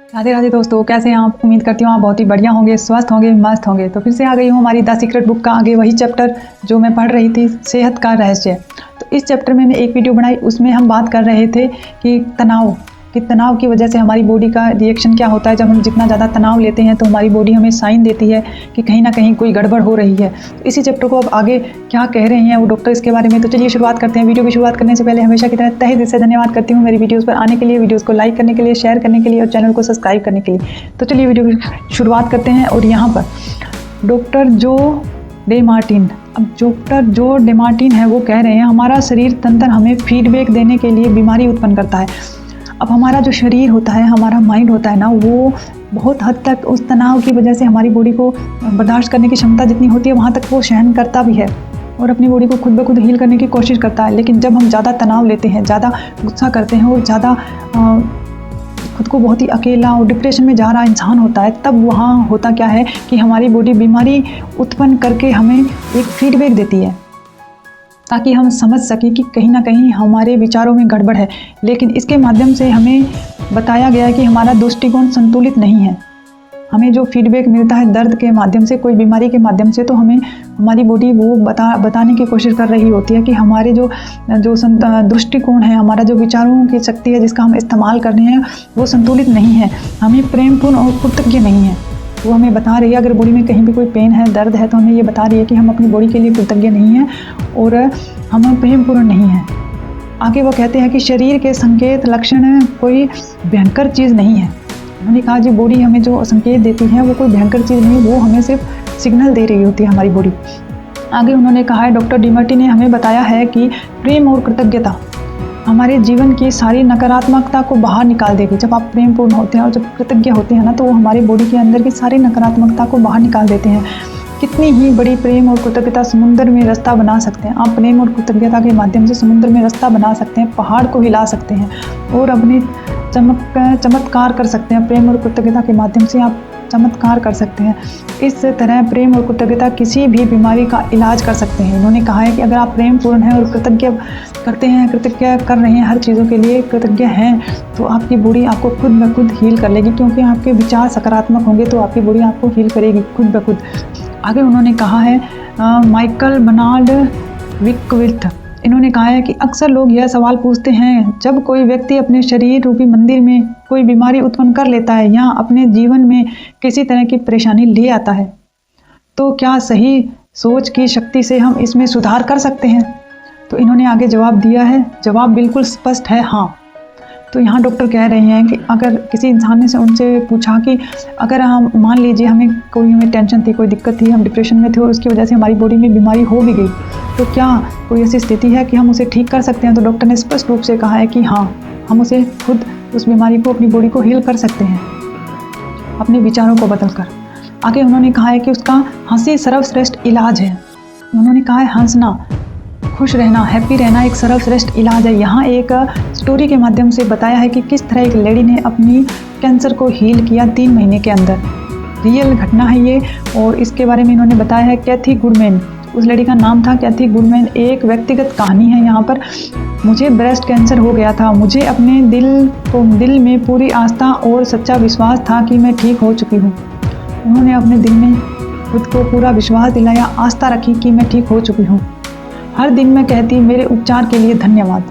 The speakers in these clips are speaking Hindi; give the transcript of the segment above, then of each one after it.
राधे राधे दोस्तों, कैसे हैं आप। उम्मीद करती हूँ आप बहुत ही बढ़िया होंगे, स्वस्थ होंगे, मस्त होंगे। तो फिर से आ गई हूँ हमारी द सीक्रेट बुक का आगे वही चैप्टर जो मैं पढ़ रही थी, सेहत का रहस्य। तो इस चैप्टर में मैंने एक वीडियो बनाई, उसमें हम बात कर रहे थे कि तनाव की वजह से हमारी बॉडी का रिएक्शन क्या होता है। जब हम जितना ज़्यादा तनाव लेते हैं तो हमारी बॉडी हमें साइन देती है कि कहीं ना कहीं कोई गड़बड़ हो रही है। तो इसी चैप्टर को अब आगे क्या कह रहे हैं वो डॉक्टर इसके बारे में। तो चलिए शुरुआत करते हैं। वीडियो की शुरुआत करने से पहले हमेशा की तरह तहे दिल से धन्यवाद करती हूँ मेरी वीडियोज़ पर आने के लिए, वीडियोज़ को लाइक करने के लिए, शेयर करने के लिए और चैनल को सब्सक्राइब करने के लिए। तो चलिए वीडियो की शुरुआत करते हैं। और यहाँ पर डॉक्टर जो डेमार्टिन है वो कह रहे हैं हमारा शरीर तंत्र हमें फीडबैक देने के लिए बीमारी उत्पन्न करता है। अब हमारा जो शरीर होता है, हमारा माइंड होता है ना, वो बहुत हद तक उस तनाव की वजह से हमारी बॉडी को बर्दाश्त करने की क्षमता जितनी होती है वहाँ तक वो सहन करता भी है और अपनी बॉडी को खुद ब खुद हील करने की कोशिश करता है। लेकिन जब हम ज़्यादा तनाव लेते हैं, ज़्यादा गुस्सा करते हैं और ज़्यादा खुद को बहुत ही अकेला और डिप्रेशन में जा रहा इंसान होता है, तब वहाँ होता क्या है कि हमारी बॉडी बीमारी उत्पन्न करके हमें एक फीडबैक देती है ताकि हम समझ सकें कि कहीं ना कहीं हमारे विचारों में गड़बड़ है। लेकिन इसके माध्यम से हमें बताया गया है कि हमारा दृष्टिकोण संतुलित नहीं है। हमें जो फीडबैक मिलता है दर्द के माध्यम से, कोई बीमारी के माध्यम से, तो हमें हमारी बॉडी वो बताने की कोशिश कर रही होती है कि हमारे जो दृष्टिकोण है, हमारा जो विचारों की शक्ति है जिसका हम इस्तेमाल कर रहे हैं वो संतुलित नहीं है, हमें प्रेमपूर्ण और कृतज्ञ नहीं है। वो हमें बता रही है अगर बॉडी में कहीं भी कोई पेन है, दर्द है, तो हमें ये बता रही है कि हम अपनी बॉडी के लिए कृतज्ञ नहीं हैं और हम प्रेमपूर्ण नहीं हैं। आगे वो कहते हैं कि शरीर के संकेत लक्षण कोई भयंकर चीज़ नहीं है। उन्होंने कहा जी बॉडी हमें जो संकेत देती है वो कोई भयंकर चीज़ नहीं, वो हमें सिर्फ सिग्नल दे रही होती है हमारी बॉडी। आगे उन्होंने कहा है, डॉक्टर डेमार्टिन ने हमें बताया है कि प्रेम और कृतज्ञता हमारे जीवन की सारी नकारात्मकता को बाहर निकाल देगी। जब आप प्रेमपूर्ण होते हैं और जब कृतज्ञ होते हैं ना, तो वो हमारी बॉडी के अंदर की सारी नकारात्मकता को बाहर निकाल देते हैं। कितनी ही बड़ी प्रेम और कृतज्ञता समुद्र में रास्ता बना सकते हैं। आप प्रेम और कृतज्ञता के माध्यम से समुद्र में रास्ता बना सकते हैं, पहाड़ को हिला सकते हैं और अपने चमत्कार कर सकते हैं। प्रेम और कृतज्ञता के माध्यम से आप चमत्कार कर सकते हैं। इस तरह प्रेम और कृतज्ञता किसी भी बीमारी का इलाज कर सकते हैं। इन्होंने कहा है कि अगर आप प्रेमपूर्ण हैं और कृतज्ञ कर रहे हैं, हर चीज़ों के लिए कृतज्ञ हैं, तो आपकी बॉडी आपको खुद ब खुद हील कर लेगी, क्योंकि आपके विचार सकारात्मक होंगे तो आपकी बॉडी आपको हील करेगी खुद ब खुद। आगे उन्होंने कहा है माइकल बर्नार्ड विकविथ, इन्होंने कहा है कि अक्सर लोग यह सवाल पूछते हैं, जब कोई व्यक्ति अपने शरीर रूपी मंदिर में कोई बीमारी उत्पन्न कर लेता है या अपने जीवन में किसी तरह की परेशानी ले आता है, तो क्या सही सोच की शक्ति से हम इसमें सुधार कर सकते हैं। तो इन्होंने आगे जवाब दिया है, जवाब बिल्कुल स्पष्ट है, हाँ। तो यहाँ डॉक्टर कह रहे हैं कि अगर किसी इंसान ने से उनसे पूछा कि अगर हम मान लीजिए हमें टेंशन थी, कोई दिक्कत थी, हम डिप्रेशन में थे और उसकी वजह से हमारी बॉडी में बीमारी हो भी गई, तो क्या कोई ऐसी स्थिति है कि हम उसे ठीक कर सकते हैं। तो डॉक्टर ने स्पष्ट रूप से कहा है कि हाँ, हम उसे खुद उस बीमारी को, अपनी बॉडी को हील कर सकते हैं अपने विचारों को बदल कर। आगे उन्होंने कहा है कि उसका हंसी सर्वश्रेष्ठ इलाज है। उन्होंने कहा है हंसना, खुश रहना, हैप्पी रहना एक सर्वश्रेष्ठ इलाज है। यहाँ एक स्टोरी के माध्यम से बताया है कि किस तरह एक लेडी ने अपनी कैंसर को हील किया 3 महीने के अंदर। रियल घटना है ये और इसके बारे में इन्होंने बताया है कैथी गुडमैन, उस लेडी का नाम था कैथी गुडमैन। एक व्यक्तिगत कहानी है यहाँ पर। मुझे ब्रेस्ट कैंसर हो गया था, मुझे अपने दिल में पूरी आस्था और सच्चा विश्वास था कि मैं ठीक हो चुकी हूँ। उन्होंने अपने दिल में खुद को पूरा विश्वास दिलाया, आस्था रखी कि मैं ठीक हो चुकी हूँ। हर दिन मैं कहती मेरे उपचार के लिए धन्यवाद।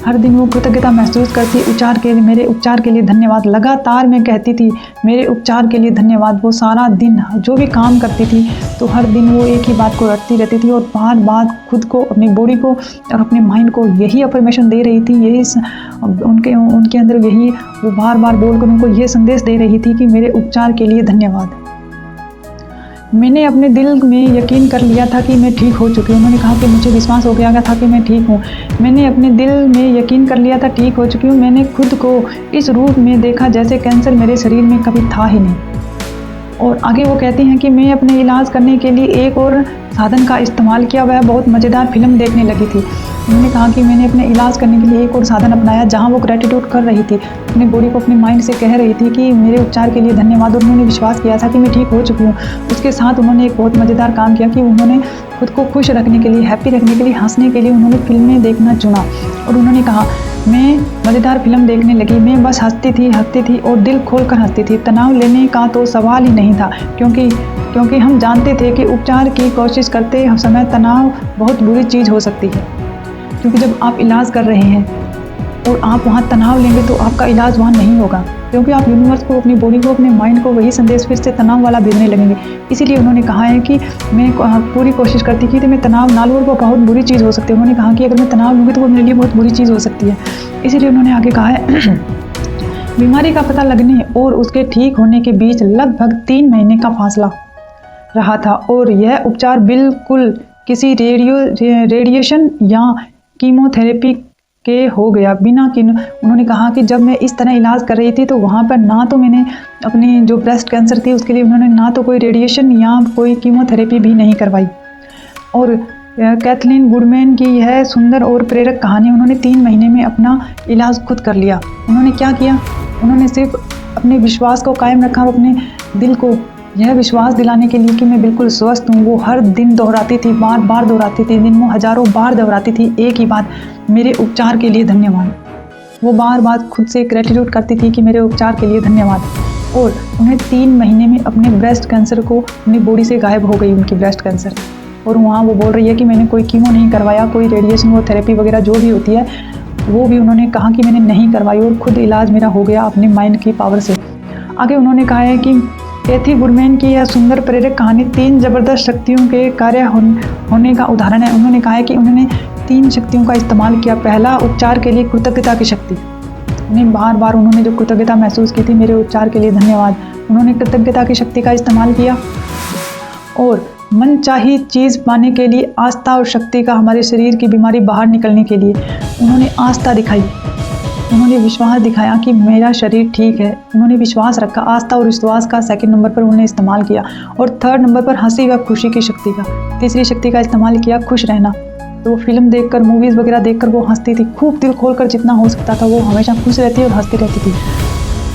हर दिन वो कृतज्ञता महसूस करती, मेरे उपचार के लिए धन्यवाद। लगातार मैं कहती थी मेरे उपचार के लिए धन्यवाद। वो सारा दिन जो भी काम करती थी तो हर दिन वो एक ही बात को रटती रहती थी और बार बार खुद को, अपनी बॉडी को और अपने माइंड को यही अफर्मेशन दे रही थी, यही उनके अंदर यही वो बार बार बोलकर उनको ये संदेश दे रही थी कि मेरे उपचार के लिए धन्यवाद। मैंने अपने दिल में यकीन कर लिया था कि मैं ठीक हो चुकी हूँ। उन्होंने कहा कि मुझे विश्वास हो गया था कि मैं ठीक हूँ। मैंने अपने दिल में यकीन कर लिया था ठीक हो चुकी हूँ। मैंने खुद को इस रूप में देखा जैसे कैंसर मेरे शरीर में कभी था ही नहीं। और आगे वो कहती हैं कि मैं अपने इलाज करने के लिए एक और साधन का इस्तेमाल किया, वह बहुत मज़ेदार फिल्म देखने लगी थी। उन्होंने कहा कि मैंने अपने इलाज करने के लिए एक और साधन अपनाया जहां वो ग्रेटिट्यूड कर रही थी, अपनी बॉडी को, अपने माइंड से कह रही थी कि मेरे उपचार के लिए धन्यवाद। और उन्होंने विश्वास किया था कि मैं ठीक हो चुकी हूँ। उसके साथ उन्होंने एक बहुत मज़ेदार काम किया कि उन्होंने खुद को खुश रखने के लिए, हैप्पी रखने के लिए, हंसने के लिए उन्होंने फिल्में देखना चुना। और उन्होंने कहा मैं मज़ेदार फिल्म देखने लगी। मैं बस हंसती थी और दिल खोलकर हंसती थी। तनाव लेने का तो सवाल ही नहीं था, क्योंकि हम जानते थे कि उपचार की कोशिश करते समय तनाव बहुत बुरी चीज़ हो सकती है। क्योंकि जब आप इलाज कर रहे हैं और आप वहाँ तनाव लेंगे तो आपका इलाज वहाँ नहीं होगा, क्योंकि आप यूनिवर्स को, अपनी बॉडी को, अपने माइंड को वही संदेश फिर से तनाव वाला भेजने लगेंगे। इसीलिए उन्होंने कहा है कि मैं पूरी कोशिश करती थी कि मैं तनाव ना लूँ, और वो बहुत बुरी चीज़ हो सकती है। उन्होंने कहा कि अगर मैं तनाव लूँगी तो वो मेरे लिए बहुत बुरी चीज़ हो सकती है। इसीलिए उन्होंने आगे कहा है बीमारी का पता लगने और उसके ठीक होने के बीच लगभग 3 महीने का फासला रहा था, और यह उपचार बिल्कुल किसी रेडिएशन या कीमोथेरेपी के हो गया बिना कि। उन्होंने कहा कि जब मैं इस तरह इलाज कर रही थी तो वहाँ पर ना तो मैंने अपनी जो ब्रेस्ट कैंसर थी उसके लिए उन्होंने ना तो कोई रेडिएशन या कोई कीमोथेरेपी भी नहीं करवाई। और कैथलीन गुडमैन की यह सुंदर और प्रेरक कहानी, उन्होंने 3 महीने में अपना इलाज खुद कर लिया। उन्होंने क्या किया, उन्होंने सिर्फ अपने विश्वास को कायम रखा और अपने दिल को यह विश्वास दिलाने के लिए कि मैं बिल्कुल स्वस्थ हूँ, वो हर दिन दोहराती थी, बार बार दोहराती थी, दिन में हजारों बार दोहराती थी एक ही बात, मेरे उपचार के लिए धन्यवाद। वो बार बार खुद से ग्रेटिट्यूड करती थी कि मेरे उपचार के लिए धन्यवाद। और उन्हें 3 महीने में अपने ब्रेस्ट कैंसर को, अपनी बॉडी से गायब हो गई उनकी ब्रेस्ट कैंसर। और वहाँ वो बोल रही है कि मैंने कोई कीमो नहीं करवाया, कोई रेडिएशन वो थेरेपी वगैरह जो भी होती है वो भी उन्होंने कहा कि मैंने नहीं करवाई, और खुद इलाज मेरा हो गया अपने माइंड की पावर से। आगे उन्होंने कहा है कि कैथी गुडमैन की यह सुंदर प्रेरक कहानी 3 जबरदस्त शक्तियों के कार्य होने का उदाहरण है। उन्होंने कहा है कि उन्होंने 3 शक्तियों का इस्तेमाल किया। पहला, उपचार के लिए कृतज्ञता की शक्ति। उन्हें बार बार उन्होंने जो कृतज्ञता महसूस की थी, मेरे उपचार के लिए धन्यवाद, उन्होंने कृतज्ञता की शक्ति का इस्तेमाल किया। और मनचाही चीज़ पाने के लिए आस्था और शक्ति का, हमारे शरीर की बीमारी बाहर निकलने के लिए उन्होंने आस्था दिखाई, उन्होंने विश्वास दिखाया कि मेरा शरीर ठीक है। उन्होंने विश्वास रखा, आस्था और विश्वास का 2nd नंबर पर उन्होंने इस्तेमाल किया। और 3rd नंबर पर हंसी व खुशी की शक्ति का, तीसरी शक्ति का इस्तेमाल किया, खुश रहना। तो फिल्म देखकर, मूवीज़ वगैरह देखकर वो हंसती थी, खूब दिल खोलकर जितना हो सकता था वो हमेशा खुश रहती और हंसती रहती थी।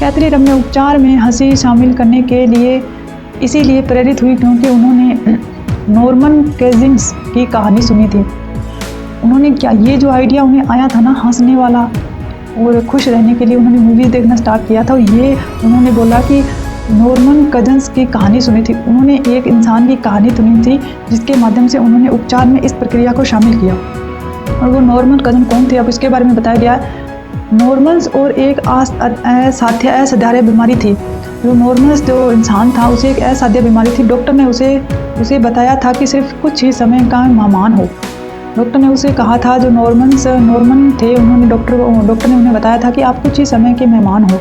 कैथरीन अपने उपचार में हंसी शामिल करने के लिए इसीलिए प्रेरित हुई क्योंकि उन्होंने नॉर्मन केजिंग्स की कहानी सुनी थी। उन्होंने क्या, ये जो आइडिया उन्हें आया था ना हंसने वाला और खुश रहने के लिए, उन्होंने मूवीज़ देखना स्टार्ट किया था। और ये उन्होंने बोला कि नॉर्मन कजन्स की कहानी सुनी थी। उन्होंने एक इंसान की कहानी सुनी थी जिसके माध्यम से उन्होंने उपचार में इस प्रक्रिया को शामिल किया। और वो नॉर्मन कजन कौन थे, अब इसके बारे में बताया गया है। नॉर्मल्स और एक असाध्य बीमारी थी। जो नॉर्मल्स जो इंसान था उसे एक असाध्य बीमारी थी। डॉक्टर ने उसे बताया था कि सिर्फ कुछ ही समय का मेहमान हो। डॉक्टर ने उसे कहा था, जो नॉर्मन थे, उन्होंने डॉक्टर ने उन्हें बताया था कि आप कुछ ही समय के मेहमान हो।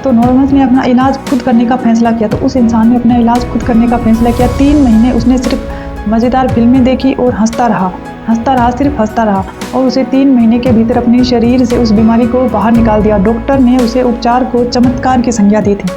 तो नॉर्मल्स ने अपना इलाज खुद करने का फैसला किया। तो उस इंसान ने अपना इलाज खुद करने का फैसला किया। 3 महीने उसने सिर्फ मज़ेदार फिल्में देखी और हंसता रहा, सिर्फ हंसता रहा। और उसे 3 महीने के भीतर अपने शरीर से उस बीमारी को बाहर निकाल दिया। डॉक्टर ने उसे उपचार को चमत्कार की संज्ञा दी थी।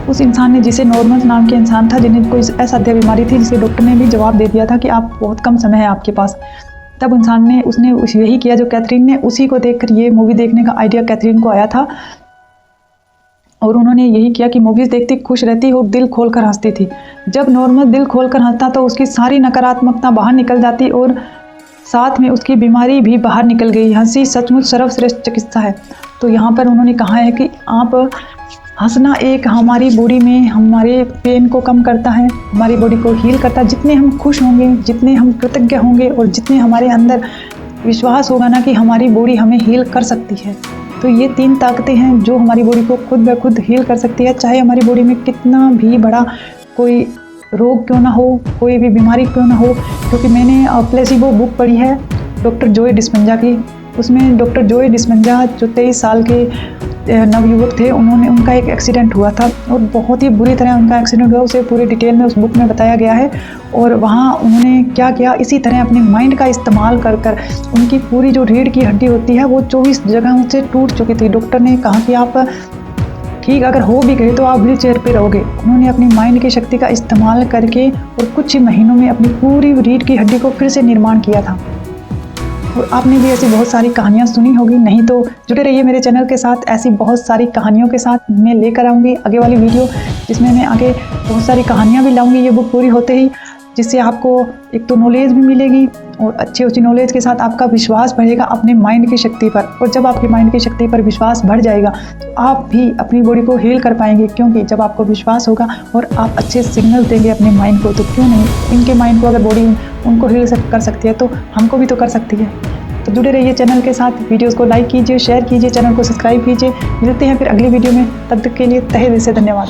उस इंसान ने, जिसे नॉर्मल नाम के इंसान था, जिन्हें कोई असाध्य बीमारी थी, जिसे डॉक्टर ने भी जवाब दे दिया था कि आप बहुत कम समय है आपके पास। तब उसने यही किया जो कैथरीन ने, उसी को देखकर ये मूवी देखने का आइडिया कैथरीन को आया था। और उन्होंने यही किया कि मूवीज़ देखती, खुश रहती और दिल खोलकर हंसती थी। जब नॉर्मल दिल खोलकर हंसता तो उसकी सारी नकारात्मकता बाहर निकल जाती और साथ में उसकी बीमारी भी बाहर निकल गई। हंसी सचमुच सर्वश्रेष्ठ चिकित्सा है। तो यहाँ पर उन्होंने कहा है कि आप हंसना एक हमारी बॉडी में हमारे पेन को कम करता है, हमारी बॉडी को हील करता है। जितने हम खुश होंगे, जितने हम कृतज्ञ होंगे और जितने हमारे अंदर विश्वास होगा ना कि हमारी बॉडी हमें हील कर सकती है, तो ये 3 ताकतें हैं जो हमारी बॉडी को खुद ब खुद हील कर सकती है। चाहे हमारी बॉडी में कितना भी बड़ा कोई रोग क्यों ना हो, कोई भी बीमारी क्यों ना हो। क्योंकि मैंने प्लेसिबो बुक पढ़ी है डॉक्टर जोए डिस्पेंजा की। उसमें डॉक्टर जोए डिस्पेंजा जो 23 साल के नवयुवक थे, उनका एक एक्सीडेंट हुआ था और बहुत ही बुरी तरह उनका एक्सीडेंट हुआ। उसे पूरी डिटेल में उस बुक में बताया गया है। और वहाँ उन्होंने क्या किया, इसी तरह अपने माइंड का इस्तेमाल कर उनकी पूरी जो रीढ़ की हड्डी होती है वो 24 जगहों से टूट चुकी थी। डॉक्टर ने कहा कि आप ठीक अगर हो भी गए तो आप व्हील चेयर पर रहोगे। उन्होंने अपनी माइंड की शक्ति का इस्तेमाल करके और कुछ ही महीनों में अपनी पूरी रीढ़ की हड्डी को फिर से निर्माण किया था। और आपने भी ऐसी बहुत सारी कहानियाँ सुनी होगी, नहीं तो जुड़े रहिए मेरे चैनल के साथ। ऐसी बहुत सारी कहानियों के साथ मैं लेकर आऊँगी आगे वाली वीडियो, जिसमें मैं आगे बहुत सारी कहानियाँ भी लाऊँगी ये बुक पूरी होते ही। जिससे आपको एक तो नॉलेज भी मिलेगी और अच्छी नॉलेज के साथ आपका विश्वास बढ़ेगा अपने माइंड की शक्ति पर। और जब आपकी माइंड की शक्ति पर विश्वास बढ़ जाएगा तो आप भी अपनी बॉडी को हील कर पाएंगे, क्योंकि जब आपको विश्वास होगा और आप अच्छे सिग्नल देंगे अपने माइंड को, तो क्यों नहीं इनके माइंड को अगर बॉडी उनको हील कर सकती है तो हमको भी तो कर सकती है। तो जुड़े रहिए चैनल के साथ, वीडियोस को लाइक कीजिए, शेयर कीजिए, चैनल को सब्सक्राइब कीजिए। मिलते हैं फिर अगली वीडियो में, तब तक के लिए तहे दिल से धन्यवाद।